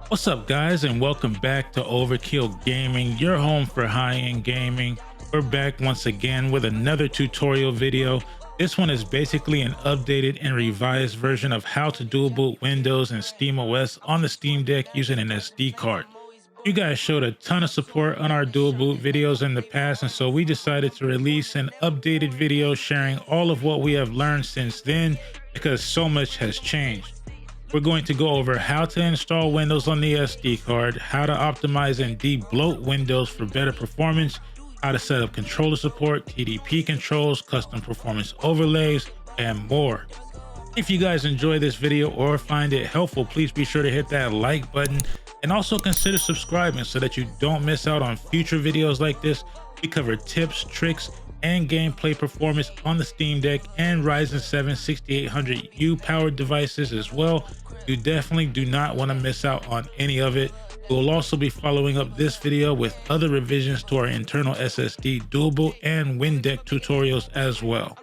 What's up, guys, and welcome back to Overkill Gaming, your home for high-end gaming. We're back once again with another tutorial video. This one is basically an updated and revised version of how to dual boot Windows and SteamOS on the Steam Deck using an SD card. You guys showed a ton of support on our dual boot videos in the past, and so we decided to release an updated video sharing all of what we have learned since then, because so much has changed. We're going to go over how to install Windows on the SD card, how to optimize and debloat Windows for better performance, how to set up controller support, TDP controls, custom performance overlays, and more. If you guys enjoy this video or find it helpful, please be sure to hit that like button and also consider subscribing so that you don't miss out on future videos like this. We cover tips, tricks, and gameplay performance on the Steam Deck and Ryzen 7 6800U powered devices as well. You definitely do not want to miss out on any of it. We will also be following up this video with other revisions to our internal SSD dual boot and WinDeck tutorials as well.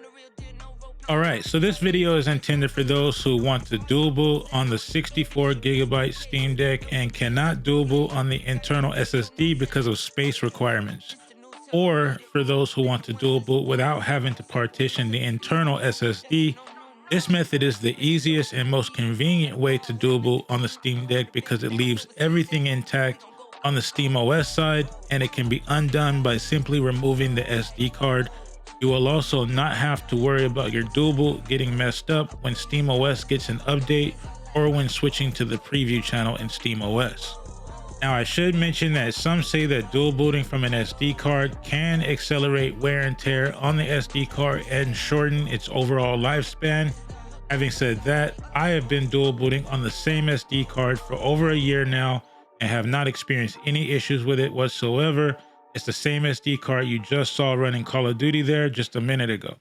Alright, so this video is intended for those who want to dual boot on the 64GB Steam Deck and cannot dual boot on the internal SSD because of space requirements, or for those who want to dual boot without having to partition the internal SSD. This method is the easiest and most convenient way to dual boot on the Steam Deck because it leaves everything intact on the SteamOS side, and it can be undone by simply removing the SD card. You will also not have to worry about your dual boot getting messed up when SteamOS gets an update or when switching to the preview channel in SteamOS. Now, I should mention that some say that dual booting from an SD card can accelerate wear and tear on the SD card and shorten its overall lifespan. Having said that, I have been dual booting on the same SD card for over a year now and have not experienced any issues with it whatsoever. It's the same SD card you just saw running Call of Duty there just a minute ago.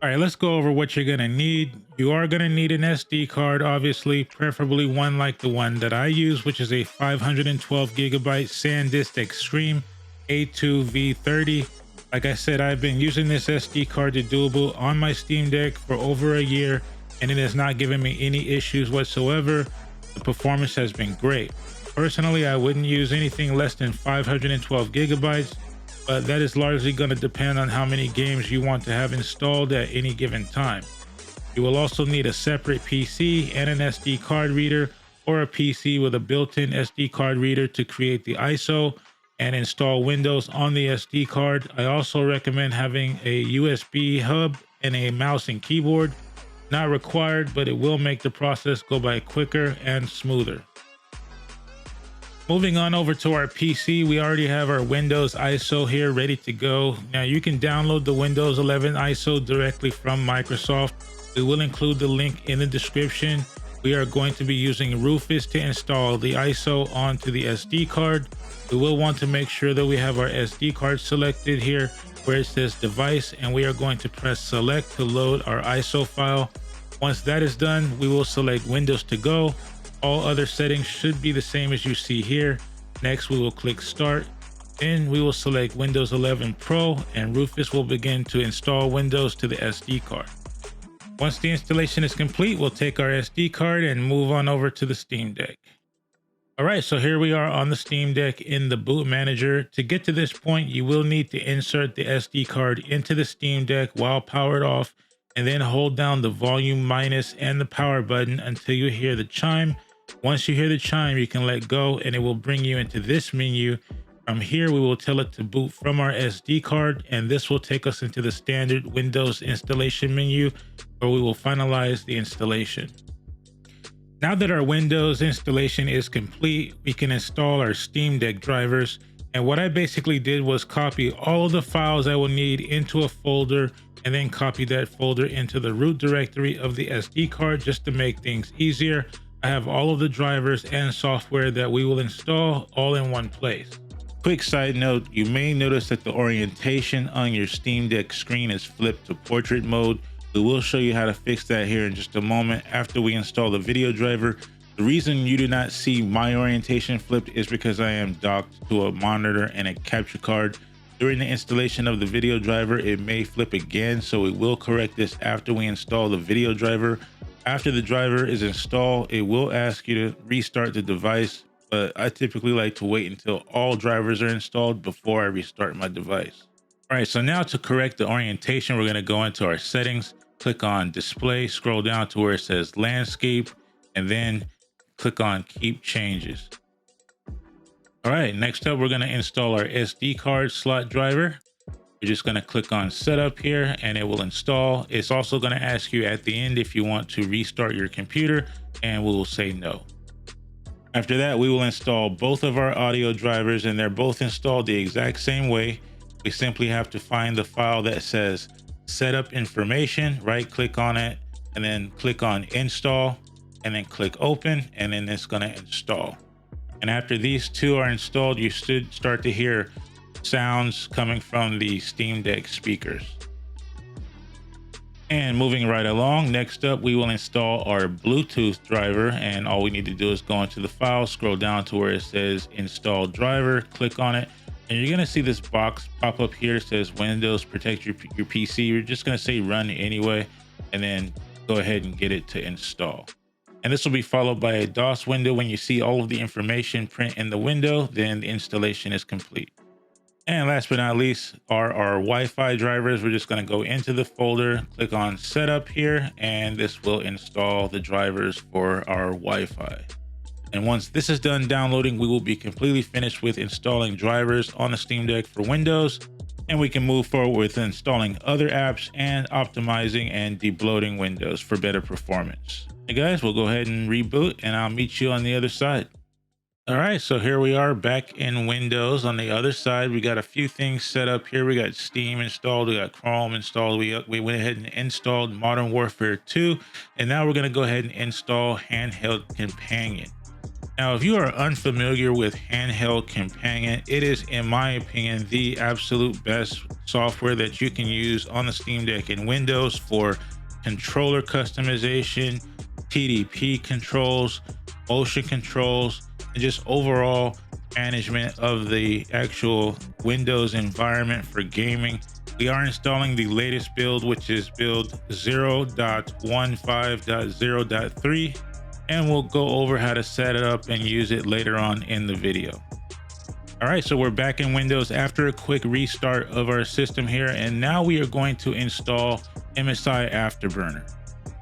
All right, let's go over what you're gonna need. You are gonna need an SD card, obviously, preferably one like the one that I use, which is a 512GB SanDisk Extreme A2V30. Like I said, I've been using this SD card to dual boot on my Steam Deck for over a year, and it has not given me any issues whatsoever. The performance has been great. Personally, I wouldn't use anything less than 512GB, but that is largely going to depend on how many games you want to have installed at any given time. You will also need a separate PC and an SD card reader, or a PC with a built-in SD card reader to create the ISO and install Windows on the SD card. I also recommend having a USB hub and a mouse and keyboard. Not required, but it will make the process go by quicker and smoother. Moving on over to our PC, we already have our Windows ISO here ready to go. Now, you can download the Windows 11 ISO directly from Microsoft. We will include the link in the description. We are going to be using Rufus to install the ISO onto the SD card. We will want to make sure that we have our SD card selected here where it says device, and we are going to press select to load our ISO file. Once that is done, we will select Windows to go. All other settings should be the same as you see here. Next, we will click Start. Then we will select Windows 11 Pro, and Rufus will begin to install Windows to the SD card. Once the installation is complete, we'll take our SD card and move on over to the Steam Deck. All right, so here we are on the Steam Deck in the boot manager. To get to this point, you will need to insert the SD card into the Steam Deck while powered off, and then hold down the volume minus and the power button until you hear the chime. Once you hear the chime, you can let go and it will bring you into this menu. From here, we will tell it to boot from our SD card, and this will take us into the standard Windows installation menu where we will finalize the installation. Now that our Windows installation is complete, we can install our Steam Deck drivers. And what I basically did was copy all of the files I will need into a folder and then copy that folder into the root directory of the SD card just to make things easier. I have all of the drivers and software that we will install all in one place. Quick side note, you may notice that the orientation on your Steam Deck screen is flipped to portrait mode. We will show you how to fix that here in just a moment after we install the video driver. The reason you do not see my orientation flipped is because I am docked to a monitor and a capture card. During the installation of the video driver, it may flip again, so we will correct this after we install the video driver. After the driver is installed, it will ask you to restart the device, but I typically like to wait until all drivers are installed before I restart my device. All right, so now to correct the orientation, we're going to go into our settings, click on display, scroll down to where it says landscape, and then click on keep changes. All right, next up, we're going to install our SD card slot driver. You're just going to click on setup here and it will install. It's also going to ask you at the end if you want to restart your computer, and we will say no. After that, we will install both of our audio drivers, and they're both installed the exact same way. We simply have to find the file that says setup information, right click on it, and then click on install, and then click open, and then it's going to install. And after these two are installed, you should start to hear sounds coming from the Steam Deck speakers. And moving right along, next up, we will install our Bluetooth driver. And all we need to do is go into the file, scroll down to where it says install driver, click on it. And you're going to see this box pop up here. It says Windows protect your PC. You're just going to say run anyway, and then go ahead and get it to install. And this will be followed by a DOS window. When you see all of the information print in the window, then the installation is complete. And last but not least are our Wi-Fi drivers. We're just going to go into the folder, click on setup here, and this will install the drivers for our Wi-Fi. And once this is done downloading, we will be completely finished with installing drivers on the Steam Deck for Windows, and we can move forward with installing other apps and optimizing and debloating Windows for better performance. Hey guys, we'll go ahead and reboot, and I'll meet you on the other side. All right, so here we are back in Windows. On the other side, we got a few things set up here. We got Steam installed, we got Chrome installed. We went ahead and installed Modern Warfare 2, and now we're going to go ahead and install Handheld Companion. Now, if you are unfamiliar with Handheld Companion, it is, in my opinion, the absolute best software that you can use on the Steam Deck in Windows for controller customization, TDP controls, motion controls, and just overall management of the actual Windows environment for gaming. We are installing the latest build, which is build 0.15.0.3, and we'll go over how to set it up and use it later on in the video. All right, so we're back in Windows after a quick restart of our system here, and now we are going to install MSI Afterburner.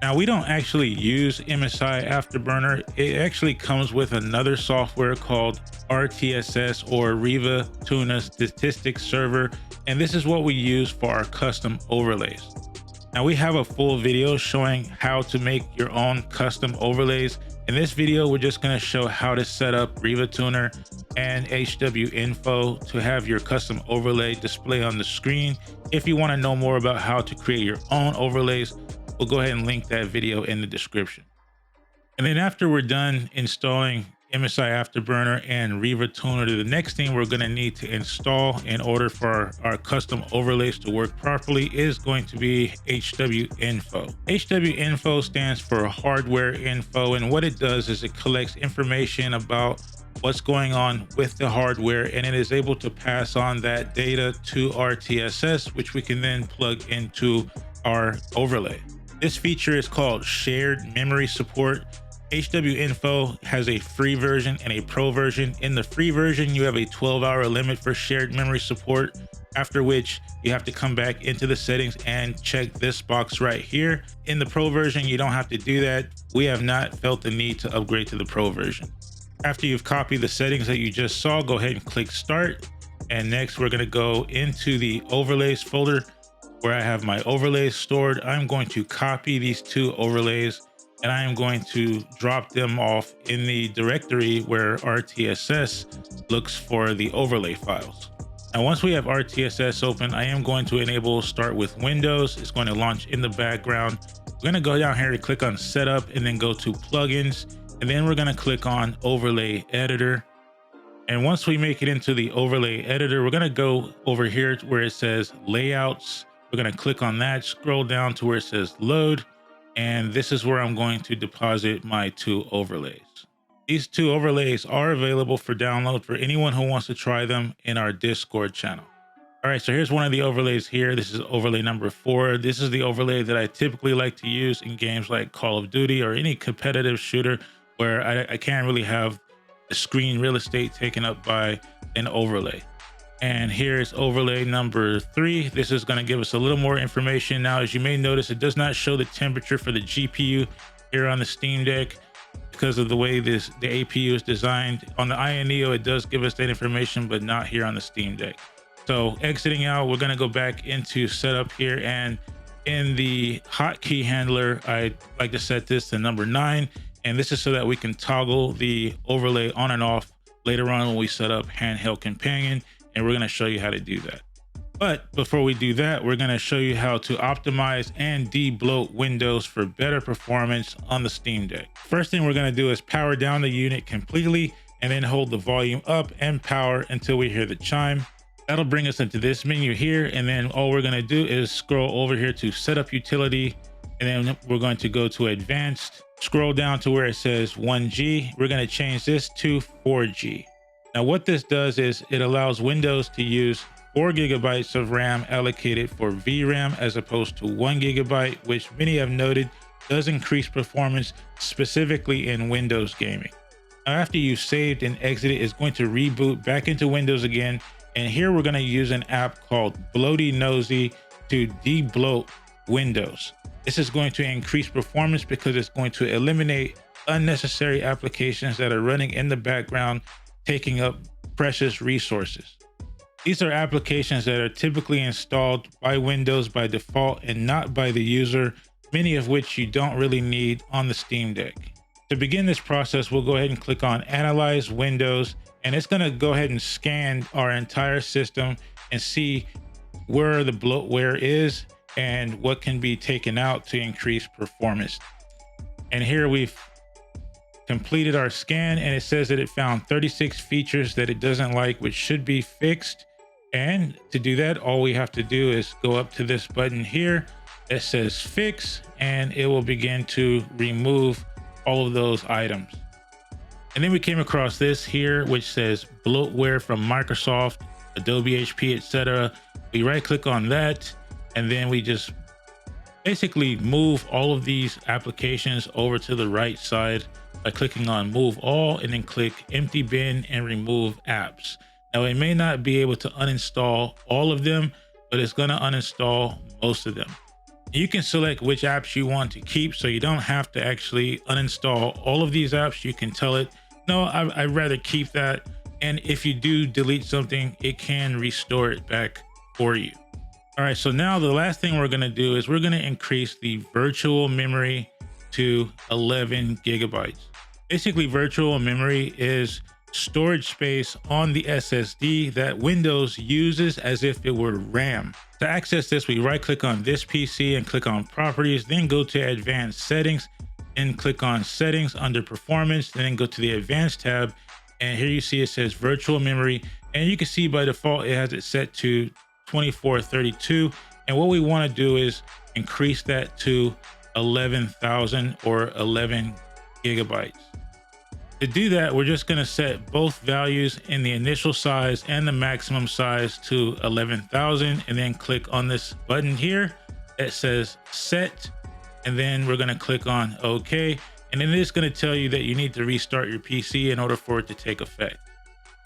Now, we don't actually use MSI Afterburner. It actually comes with another software called RTSS, or Riva Tuna Statistics Server, and this is what we use for our custom overlays. Now, we have a full video showing how to make your own custom overlays. In this video, we're just going to show how to set up Riva Tuner and HWinfo to have your custom overlay display on the screen. If you want to know more about how to create your own overlays, we'll go ahead and link that video in the description. And then after we're done installing MSI Afterburner and Riva Tuner, the next thing we're going to need to install in order for our custom overlays to work properly is going to be HWinfo. HWinfo stands for hardware info, and what it does is it collects information about what's going on with the hardware, and it is able to pass on that data to RTSS, which we can then plug into our overlay. This feature is called shared memory support. HWinfo has a free version and a pro version. In the free version, you have a 12-hour limit for shared memory support, after which you have to come back into the settings and check this box right here. In the pro version, you don't have to do that. We have not felt the need to upgrade to the pro version. After you've copied the settings that you just saw, go ahead and click start. And next, we're going to go into the overlays folder where I have my overlays stored. I'm going to copy these two overlays, and I am going to drop them off in the directory where RTSS looks for the overlay files. Now, once we have RTSS open, I am going to enable start with Windows. It's going to launch in the background. We're going to go down here to click on setup and then go to plugins. And then we're going to click on overlay editor. And once we make it into the overlay editor, we're going to go over here to where it says layouts. We're going to click on that, scroll down to where it says load. And this is where I'm going to deposit my two overlays. These two overlays are available for download for anyone who wants to try them in our Discord channel. All right, so here's one of the overlays here. This is overlay number 4. This is the overlay that I typically like to use in games like Call of Duty or any competitive shooter where I can't really have screen real estate taken up by an overlay. And here's overlay number 3. This is going to give us a little more information. Now, as you may notice, it does not show the temperature for the GPU here on the Steam Deck because of the way the APU is designed. On the INEO, it does give us that information, but not here on the Steam Deck. So exiting out, we're going to go back into setup here, and in the hotkey handler, I like to set this to number 9, and this is so that we can toggle the overlay on and off later on when we set up Handheld Companion, and we're going to show you how to do that. But before we do that, we're going to show you how to optimize and debloat windows for better performance on the Steam Deck. First thing we're going to do is power down the unit completely and then hold the volume up and power until we hear the chime. That'll bring us into this menu here, and then all we're going to do is scroll over here to setup utility, and then we're going to go to advanced, scroll down to where it says 1G. We're going to change this to 4G. Now what this does is it allows Windows to use 4 gigabytes of RAM allocated for VRAM as opposed to 1 gigabyte, which many have noted does increase performance specifically in Windows gaming. Now after you've saved and exited, it's going to reboot back into Windows again. And here we're going to use an app called Bloaty Nosy to debloat Windows. This is going to increase performance because it's going to eliminate unnecessary applications that are running in the background, taking up precious resources. These are applications that are typically installed by Windows by default and not by the user, many of which you don't really need on the Steam Deck. To begin this process, we'll go ahead and click on Analyze Windows, and it's going to go ahead and scan our entire system and see where the bloatware is and what can be taken out to increase performance. And here we've completed our scan, and it says that it found 36 features that it doesn't like, which should be fixed. And to do that, all we have to do is go up to this button here that says fix, and it will begin to remove all of those items. And then we came across this here, which says bloatware from Microsoft, Adobe HP, etc. We right click on that, and then we just basically move all of these applications over to the right side by clicking on move all, and then click empty bin and remove apps. Now it may not be able to uninstall all of them, but it's going to uninstall most of them. You can select which apps you want to keep, so you don't have to actually uninstall all of these apps. You can tell it, no, I'd rather keep that. And if you do delete something, it can restore it back for you. All right, so now the last thing we're going to do is we're going to increase the virtual memory to 11 gigabytes. Basically, virtual memory is storage space on the SSD that Windows uses as if it were RAM. To access this, we right click on this PC and click on properties, then go to advanced settings and click on settings under performance, and then go to the advanced tab. And here you see it says virtual memory, and you can see by default it has it set to 2432. And what we want to do is increase that to 11,000 or 11 gigabytes. To do that, we're just going to set both values in the initial size and the maximum size to 11,000, and then click on this button here that says set, and then we're going to click on OK, and then it's going to tell you that you need to restart your PC in order for it to take effect.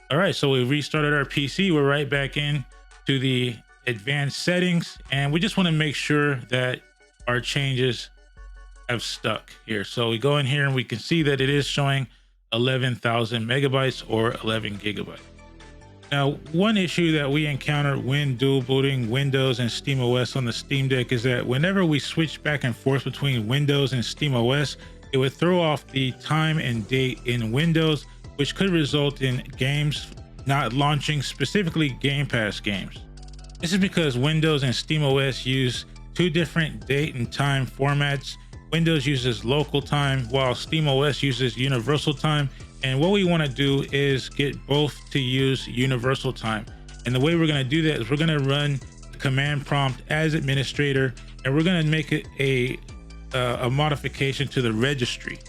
All right, so we've restarted our PC. We're right back in to the advanced settings, and we just want to make sure that our changes have stuck here. So we go in here and we can see that it is showing 11,000 megabytes or 11 gigabytes. Now, one issue that we encountered when dual booting Windows and SteamOS on the Steam Deck is that whenever we switch back and forth between Windows and SteamOS, it would throw off the time and date in Windows, which could result in games not launching, specifically Game Pass games. This is because Windows and SteamOS use two different date and time formats. Windows uses local time while SteamOS uses universal time. And what we want to do is get both to use universal time. And the way we're going to do that is we're going to run the command prompt as administrator, and we're going to make it a modification to the registry.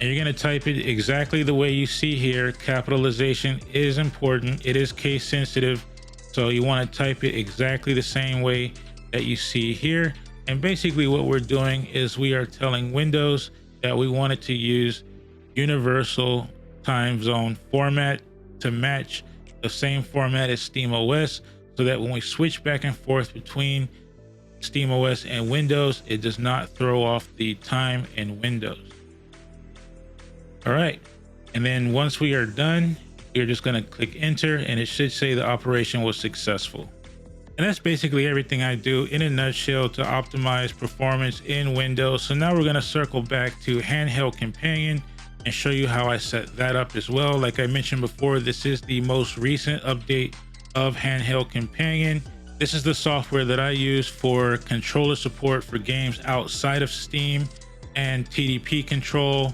And you're going to type it exactly the way you see here. Capitalization is important. It is case sensitive. So you want to type it exactly the same way that you see here. And basically what we're doing is we are telling Windows that we want it to use universal time zone format to match the same format as SteamOS, so that when we switch back and forth between SteamOS and Windows, it does not throw off the time in Windows. All right, and then once we are done, we're just going to click enter, and it should say the operation was successful. And that's basically everything I do in a nutshell to optimize performance in Windows. So now we're going to circle back to Handheld Companion and show you how I set that up as well. Like I mentioned before, this is the most recent update of Handheld Companion. This is the software that I use for controller support for games outside of Steam and TDP Control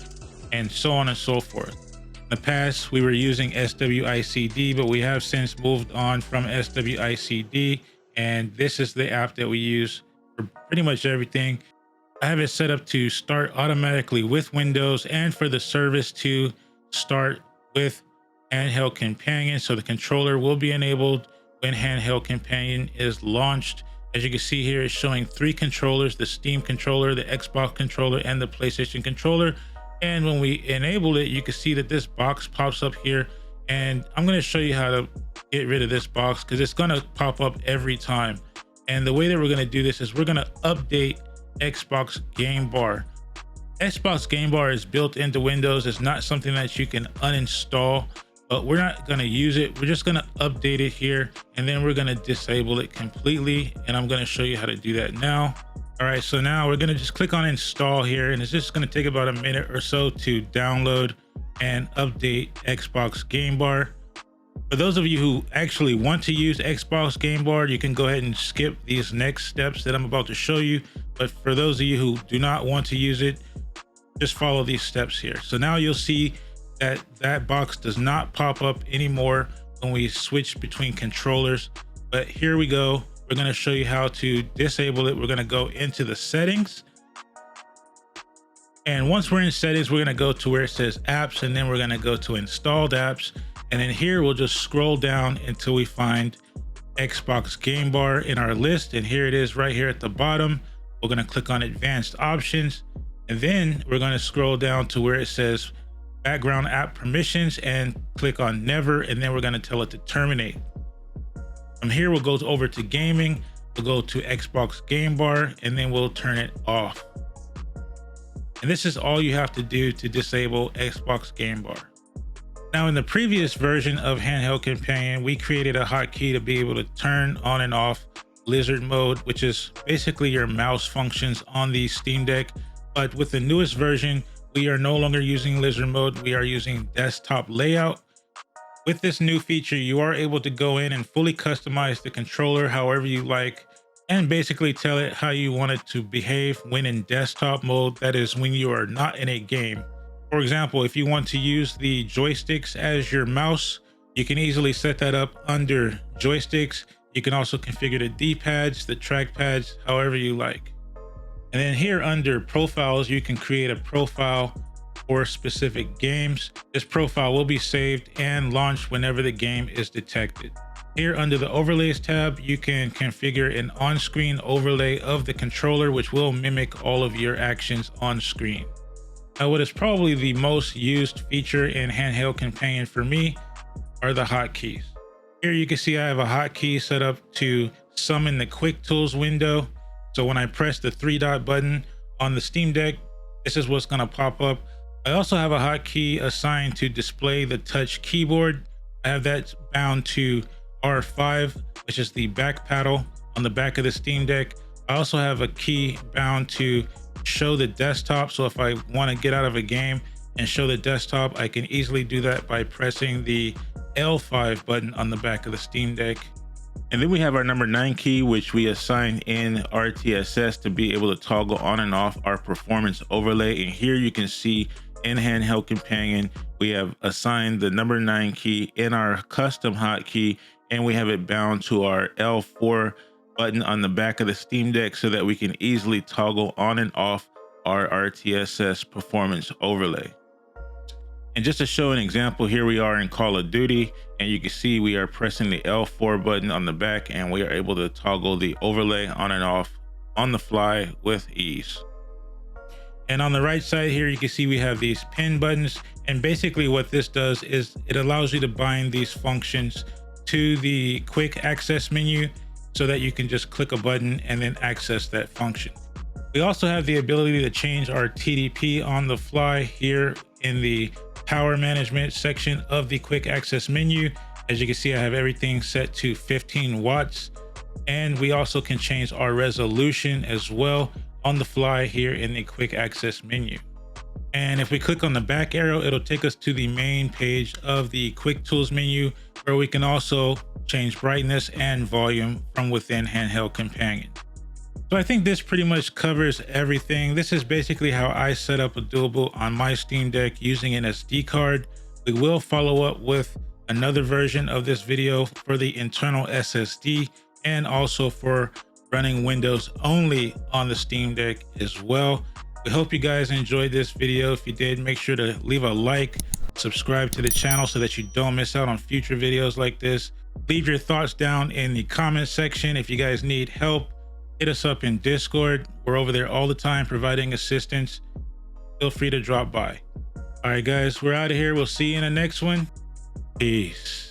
and so on and so forth. In the past, we were using SWICD, but we have since moved on from SWICD, and this is the app that we use for pretty much everything. I have it set up to start automatically with Windows and for the service to start with Handheld Companion. So the controller will be enabled when Handheld Companion is launched. As you can see here, it's showing 3 controllers: the Steam controller, the Xbox controller, and the PlayStation controller. And when we enable it, you can see that this box pops up here. And I'm going to show you how to get rid of this box because it's going to pop up every time. And the way that we're going to do this is we're going to update Xbox Gamebar. Xbox Gamebar is built into Windows. It's not something that you can uninstall, but we're not going to use it. We're just going to update it here, and then we're going to disable it completely. And I'm going to show you how to do that now. All right, so now we're going to just click on install here, and it's just going to take about a minute or so to download and update Xbox Gamebar. For those of you who actually want to use Xbox Gamebar, you can go ahead and skip these next steps that I'm about to show you. But for those of you who do not want to use it, just follow these steps here. So now you'll see that that box does not pop up anymore when we switch between controllers. But here we go. We're going to show you how to disable it. We're going to go into the settings. And once we're in settings, we're going to go to where it says apps, and then we're going to go to installed apps. And then here we'll just scroll down until we find Xbox Gamebar in our list. And here it is right here at the bottom. We're going to click on advanced options, and then we're going to scroll down to where it says background app permissions and click on never. And then we're going to tell it to terminate. From here, we'll go over to gaming. We'll go to Xbox Gamebar, and then we'll turn it off. And this is all you have to do to disable Xbox Gamebar. Now, in the previous version of Handheld Companion, we created a hotkey to be able to turn on and off lizard mode, which is basically your mouse functions on the Steam Deck. But with the newest version, we are no longer using lizard mode. We are using desktop layout. With this new feature, you are able to go in and fully customize the controller however you like, and basically tell it how you want it to behave when in desktop mode. That is when you are not in a game. For example, if you want to use the joysticks as your mouse, you can easily set that up under joysticks. You can also configure the D-pads, the trackpads, however you like. And then here under profiles, you can create a profile for specific games. This profile will be saved and launched whenever the game is detected. Here under the overlays tab, you can configure an on-screen overlay of the controller, which will mimic all of your actions on screen. Now, what is probably the most used feature in Handheld Companion for me are the hotkeys. Here you can see I have a hotkey set up to summon the quick tools window. So when I press the 3-dot button on the Steam Deck, this is what's going to pop up. I also have a hotkey assigned to display the touch keyboard. I have that bound to R5, which is the back paddle on the back of the Steam Deck. I also have a key bound to show the desktop. So if I want to get out of a game and show the desktop, I can easily do that by pressing the L5 button on the back of the Steam Deck. And then we have our number 9 key, which we assign in RTSS to be able to toggle on and off our performance overlay. And here you can see in Handheld Companion, we have assigned the number 9 key in our custom hotkey, and we have it bound to our L4 button on the back of the Steam Deck so that we can easily toggle on and off our RTSS performance overlay. And just to show an example, here we are in Call of Duty, and you can see we are pressing the L4 button on the back, and we are able to toggle the overlay on and off on the fly with ease. And on the right side here, you can see we have these pin buttons. And basically what this does is it allows you to bind these functions to the quick access menu so that you can just click a button and then access that function. We also have the ability to change our TDP on the fly here in the power management section of the quick access menu. As you can see, I have everything set to 15 watts. And we also can change our resolution as well on the fly here in the quick access menu. And if we click on the back arrow, it'll take us to the main page of the quick tools menu, where we can also change brightness and volume from within Handheld Companion. So I think this pretty much covers everything. This is basically how I set up a doable on my Steam Deck using an SD card. We will follow up with another version of this video for the internal SSD and also for running Windows only on the Steam Deck as well. We hope you guys enjoyed this video. If you did, make sure to leave a like, subscribe to the channel so that you don't miss out on future videos like this. Leave your thoughts down in the comment section. If you guys need help, hit us up in Discord. We're over there all the time providing assistance. Feel free to drop by. All right, guys, we're out of here. We'll see you in the next one. Peace.